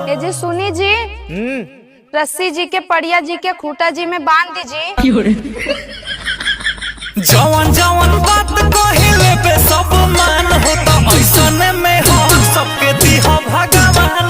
ये जी सुनी जी, रस्सी जी के पड़िया जी के खूटा जी में बांध दीजिए। जवन जवन बात कहिले पे सब मान होता, ऐसने में हम सबके दिहा भगवान।